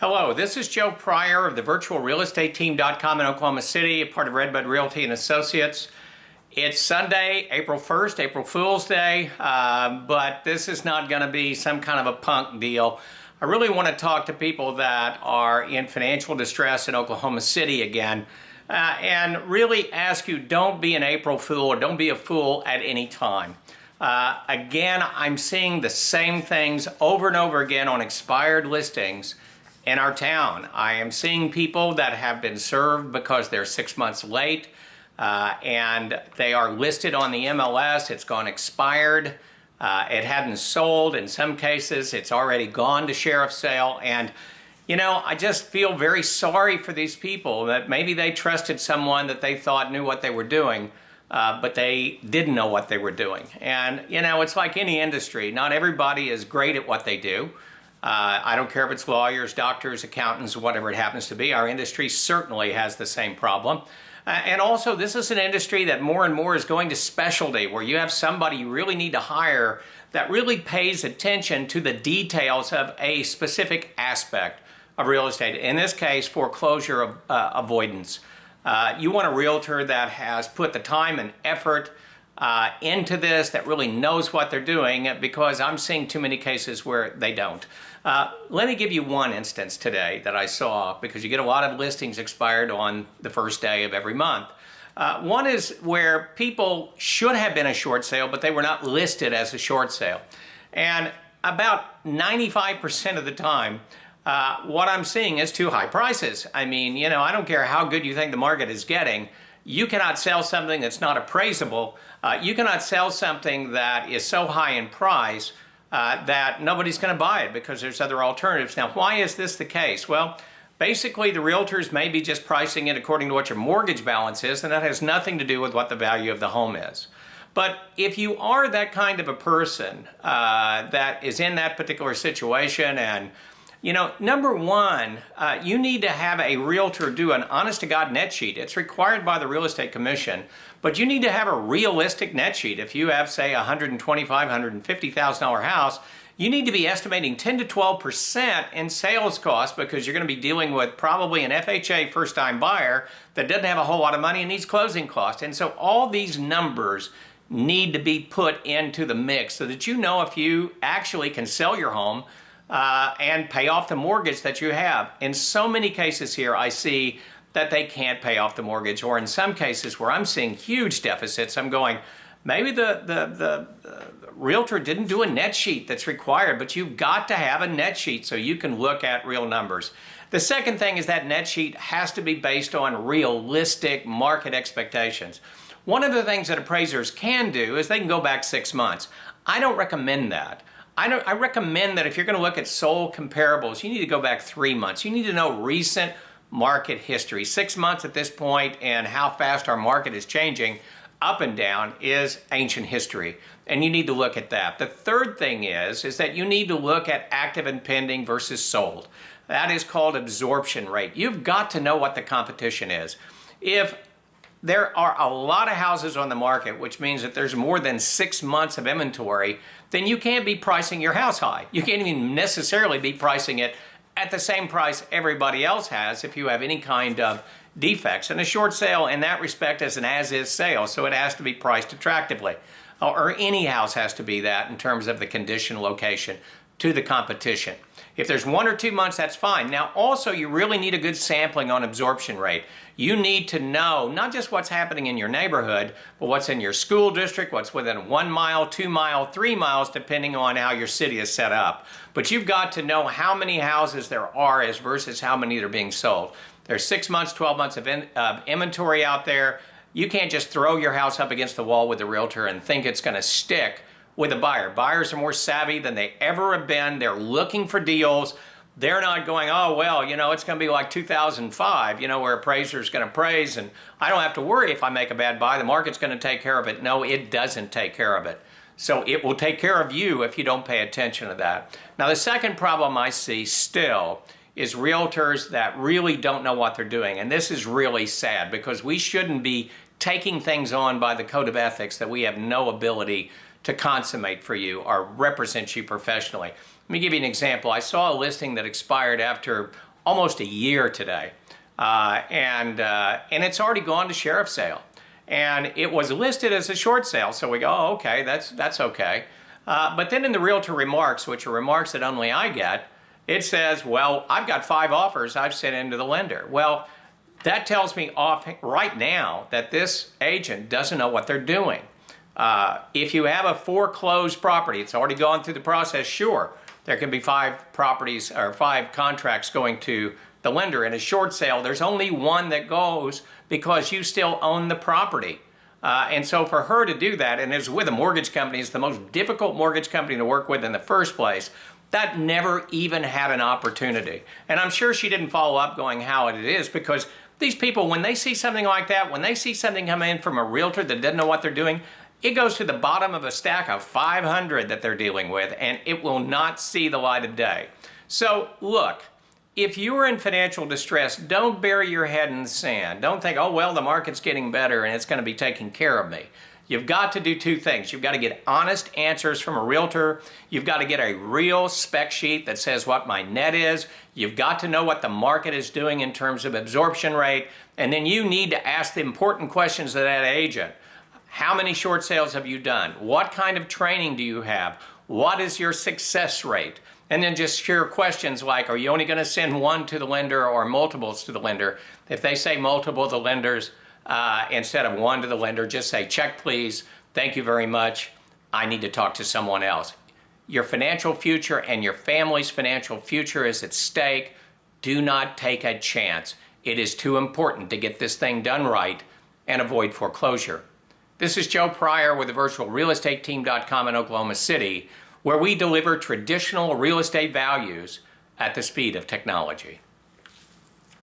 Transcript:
Hello, this is Joe Pryor of the virtualrealestateteam.com in Oklahoma City, a part of Redbud Realty and Associates. It's Sunday, April 1st, April Fool's Day, but this is not going to be some kind of a punk deal. I really want to talk to people that are in financial distress in Oklahoma City again, and really ask you, don't be an April Fool or don't be a fool at any time. Again, I'm seeing the same things over and over again on expired listings in our town. I am seeing people that have been served because they're 6 months late and they are listed on the MLS. It's gone expired. It hadn't sold. In some cases, it's already gone to sheriff's sale. And, you know, I just feel very sorry for these people that maybe they trusted someone that they thought knew what they were doing, but they didn't know what they were doing. And, you know, it's like any industry. Not everybody is great at what they do. I don't care if it's lawyers, doctors, accountants, whatever it happens to be. Our industry certainly has the same problem. And also, this is an industry that more and more is going to specialty, where you have somebody you really need to hire that really pays attention to the details of a specific aspect of real estate. In this case, foreclosure avoidance. You want a realtor that has put the time and effort into this, that really knows what they're doing, because I'm seeing too many cases where they don't. Let me give you one instance today that I saw, because you get a lot of listings expired on the first day of every month. One is where people should have been a short sale, but they were not listed as a short sale. And about 95% of the time, what I'm seeing is too high prices. I mean, you know, I don't care how good you think the market is getting. You cannot sell something that's not appraisable. You cannot sell something that is so high in price that nobody's going to buy it because there's other alternatives. Now, why is this the case? Well, basically the realtors may be just pricing it according to what your mortgage balance is, and that has nothing to do with what the value of the home is. But if you are that kind of a person that is in that particular situation, and you know, number one, you need to have a realtor do an honest-to-God net sheet. It's required by the Real Estate Commission, but you need to have a realistic net sheet. If you have, say, a $125,000, $150,000 house, you need to be estimating 10 to 12% in sales costs, because you're going to be dealing with probably an FHA first-time buyer that doesn't have a whole lot of money and needs closing costs. And so all these numbers need to be put into the mix so that you know if you actually can sell your home and pay off the mortgage that you have. In so many cases here, I see that they can't pay off the mortgage, or in some cases where I'm seeing huge deficits, I'm going, maybe the realtor didn't do a net sheet that's required, but you've got to have a net sheet so you can look at real numbers. The second thing is that net sheet has to be based on realistic market expectations. One of the things that appraisers can do is they can go back 6 months. I don't recommend that. I recommend that if you're going to look at sold comparables, you need to go back 3 months. You need to know recent market history. 6 months at this point, and how fast our market is changing up and down, is ancient history. And you need to look at that. The third thing is that you need to look at active and pending versus sold. That is called absorption rate. You've got to know what the competition is. If there are a lot of houses on the market, which means that there's more than 6 months of inventory, then you can't be pricing your house high. You can't even necessarily be pricing it at the same price everybody else has if you have any kind of defects. And a short sale in that respect is an as-is sale, so it has to be priced attractively. Or any house has to be that in terms of the condition, location, to the competition. If there's 1 or 2 months, that's fine. Now, also, you really need a good sampling on absorption rate. You need to know not just what's happening in your neighborhood, but what's in your school district, what's within 1 mile, 2 mile, 3 miles, depending on how your city is set up. But you've got to know how many houses there are as versus how many are being sold. There's 6 months, 12 months of inventory out there. You can't just throw your house up against the wall with a realtor and think it's going to stick with a buyer. Buyers are more savvy than they ever have been. They're looking for deals. They're not going, oh, well, you know, it's going to be like 2005, you know, where appraiser's going to appraise and I don't have to worry if I make a bad buy. The market's going to take care of it. No, it doesn't take care of it. So it will take care of you if you don't pay attention to that. Now, the second problem I see still is realtors that really don't know what they're doing. And this is really sad, because we shouldn't be taking things on by the code of ethics that we have no ability to consummate for you or represent you professionally. Let me give you an example. I saw a listing that expired after almost a year today. And it's already gone to sheriff's sale. And it was listed as a short sale, so we go, oh, okay, that's okay. But then in the realtor remarks, which are remarks that only I get, it says, well, I've got 5 offers I've sent into the lender. Well, that tells me right now that this agent doesn't know what they're doing. If you have a foreclosed property, it's already gone through the process, sure, there can be 5 properties or 5 contracts going to the lender. In a short sale, there's only one that goes because you still own the property. And so for her to do that, and it's with a mortgage company, it's the most difficult mortgage company to work with in the first place, that never even had an opportunity. And I'm sure she didn't follow up going how it is, because these people, when they see something like that, when they see something come in from a realtor that doesn't know what they're doing, it goes to the bottom of a stack of 500 that they're dealing with, and it will not see the light of day. So look, if you are in financial distress, don't bury your head in the sand. Don't think, oh, well, the market's getting better and it's going to be taking care of me. You've got to do 2 things. You've got to get honest answers from a realtor. You've got to get a real spec sheet that says what my net is. You've got to know what the market is doing in terms of absorption rate. And then you need to ask the important questions to that agent. How many short sales have you done? What kind of training do you have? What is your success rate? And then just share questions like, are you only going to send 1 to the lender or multiples to the lender? If they say multiple to the lenders, instead of 1 to the lender, just say, check please, thank you very much, I need to talk to someone else. Your financial future and your family's financial future is at stake. Do not take a chance. It is too important to get this thing done right and avoid foreclosure. This is Joe Pryor with the virtualrealestateteam.com in Oklahoma City, where we deliver traditional real estate values at the speed of technology.